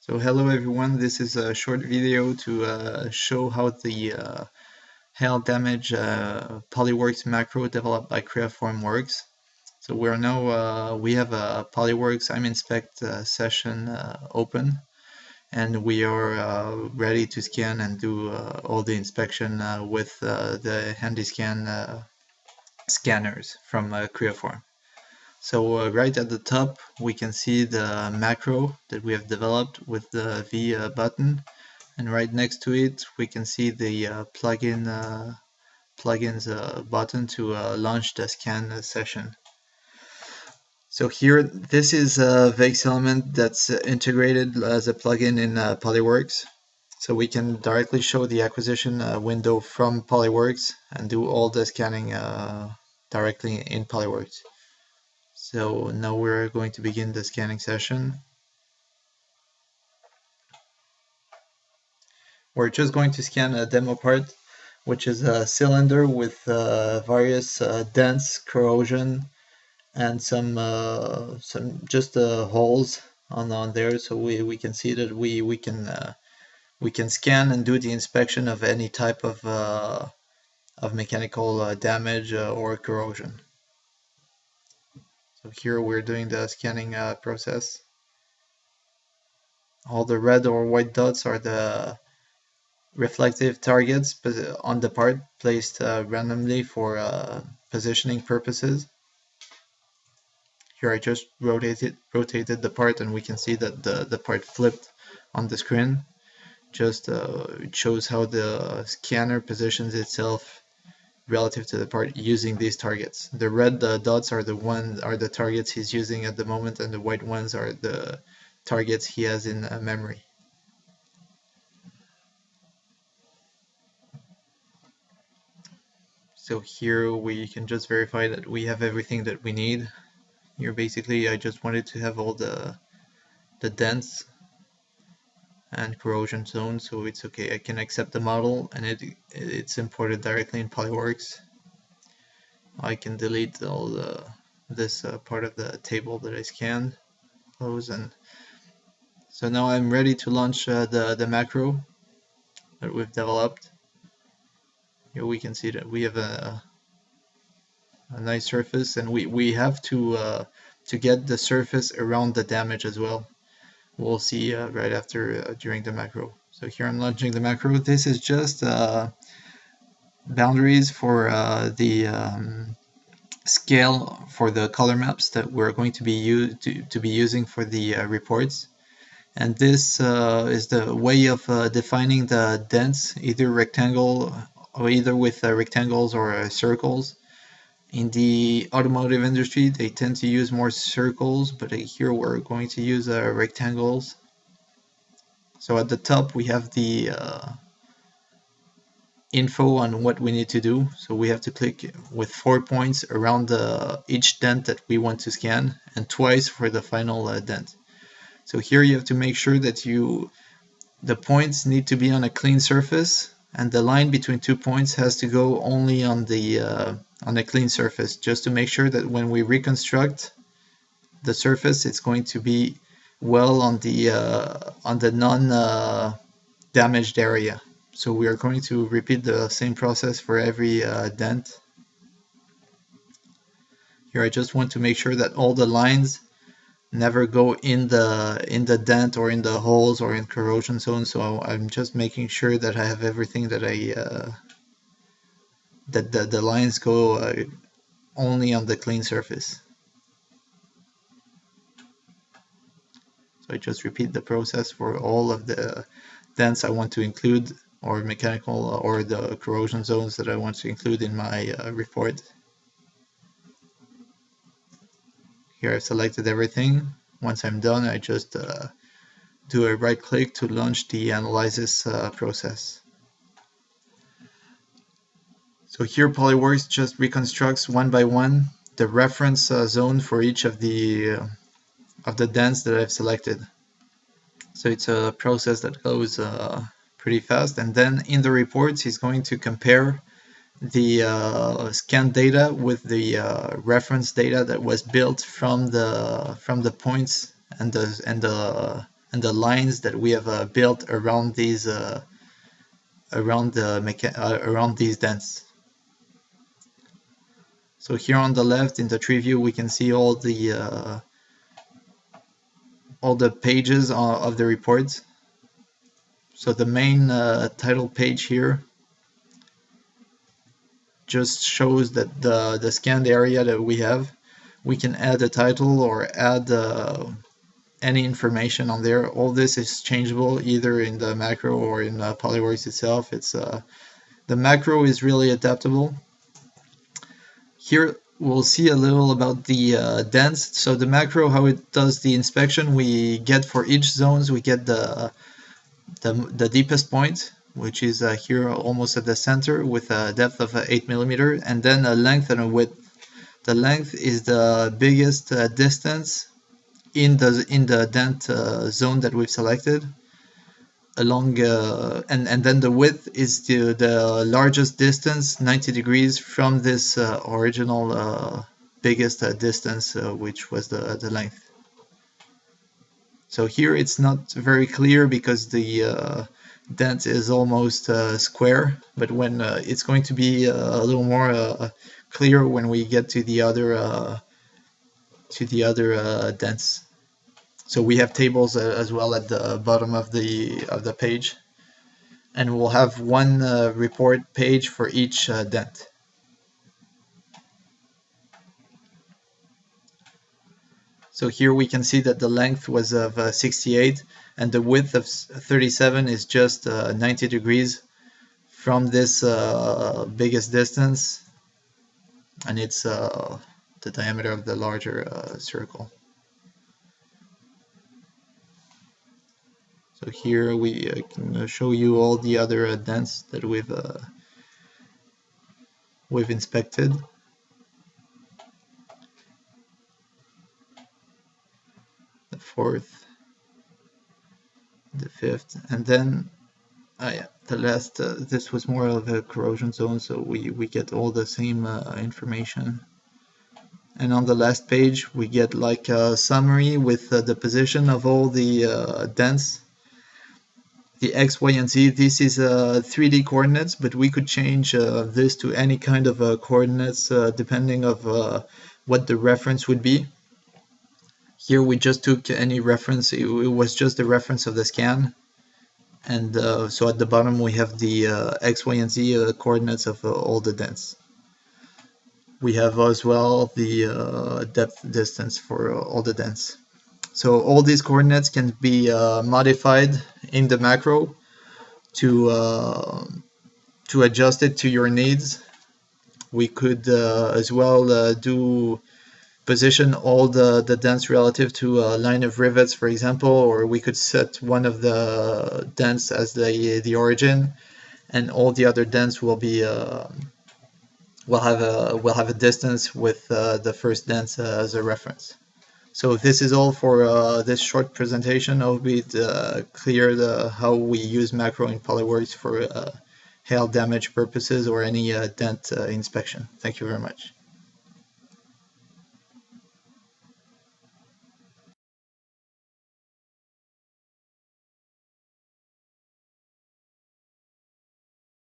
So hello everyone, this is a short video to show how the hail damage Polyworks macro developed by Creaform works. So we have a Polyworks IMinspect session open, and we are ready to scan and do all the inspection with the HandyScan scanners from Creaform. So right at the top, we can see the macro that we have developed with the V button, and right next to it, we can see the plugins button to launch the scan session. So here, this is a VEX element that's integrated as a plugin in Polyworks. So we can directly show the acquisition window from Polyworks and do all the scanning directly in Polyworks. So now we're going to begin the scanning session. We're just going to scan a demo part, which is a cylinder with various dents, corrosion, and some just holes on there, so we can see that we can scan and do the inspection of any type of mechanical damage or corrosion. So here we're doing the scanning process. All the red or white dots are the reflective targets on the part placed randomly for positioning purposes. Here I just rotated the part, and we can see that the part flipped on the screen. Just it shows how the scanner positions itself relative to the part using these targets. The red dots are the targets he's using at the moment, and the white ones are the targets he has in memory. So here we can just verify that we have everything that we need. Here basically I just wanted to have all the dents and corrosion zones, so it's okay. I can accept the model, and it's imported directly in Polyworks. I can delete all this part of the table that I scanned, close, and so now I'm ready to launch the macro that we've developed. Here we can see that we have a nice surface, and we have to get the surface around the damage as well. We'll see right after during the macro. So here I'm launching the macro. This is just boundaries for the scale for the color maps that we're going to be using for the reports. And this is the way of defining the dents, either rectangle or either with rectangles or circles. In the automotive industry, they tend to use more circles, but here we're going to use rectangles. So at the top we have the info on what we need to do. So we have to click with 4 points around each dent that we want to scan, and twice for the final dent. So here you have to make sure that the points need to be on a clean surface, and the line between 2 points has to go only on a clean surface, just to make sure that when we reconstruct the surface, it's going to be well on the non-damaged area. So we are going to repeat the same process for every dent. Here I just want to make sure that all the lines never go in the dent or in the holes or in corrosion zones. So I'm just making sure that I have everything that that the lines go only on the clean surface. So I just repeat the process for all of the dents I want to include, or mechanical, or the corrosion zones that I want to include in my report. Here I've selected everything. Once I'm done, I just do a right click to launch the analysis process. So here Polyworks just reconstructs one by one the reference zone for each of the dents that I've selected. So it's a process that goes pretty fast, and then in the reports he's going to compare the scan data with the reference data that was built from the points and and the lines that we have built around these around these dents. So here on the left in the tree view, we can see all the pages of the report. So the main title page here just shows that the scanned area that we have. We can add a title or add any information on there. All this is changeable either in the macro or in Polyworks itself. It's the macro is really adaptable. Here we'll see a little about the dents. So the macro, how it does the inspection, we get for each zones, we get the deepest point, which is here almost at the center with a depth of 8 millimeter, and then a length and a width. The length is the biggest distance in the dent zone that we've selected, along and then the width is the largest distance, 90 degrees from this original biggest distance, which was the length. So here it's not very clear because the dent is almost square, but when it's going to be a little more clear when we get to the other dents. So we have tables as well at the bottom of the page, and we'll have one report page for each dent. So here we can see that the length was of 68 and the width of 37 is just 90 degrees from this biggest distance, and it's the diameter of the larger circle. So here we can show you all the other dents that we've inspected. The fourth, the fifth, and then the last. This was more of a corrosion zone, so we get all the same information. And on the last page, we get like a summary with the position of all the dents. The X, Y, and Z, this is 3D coordinates, but we could change this to any kind of coordinates depending of what the reference would be. Here we just took any reference, it was just the reference of the scan. And so at the bottom we have the X, Y, and Z coordinates of all the dents. We have as well the depth distance for all the dents. So all these coordinates can be modified in the macro to adjust it to your needs. We could as well position all the dents relative to a line of rivets, for example, or we could set one of the dents as the origin, and all the other dents will be will have a distance with the first dents as a reference. So this is all for this short presentation. I hope it cleared how we use macro in Polyworks for hail damage purposes or any dent inspection. Thank you very much.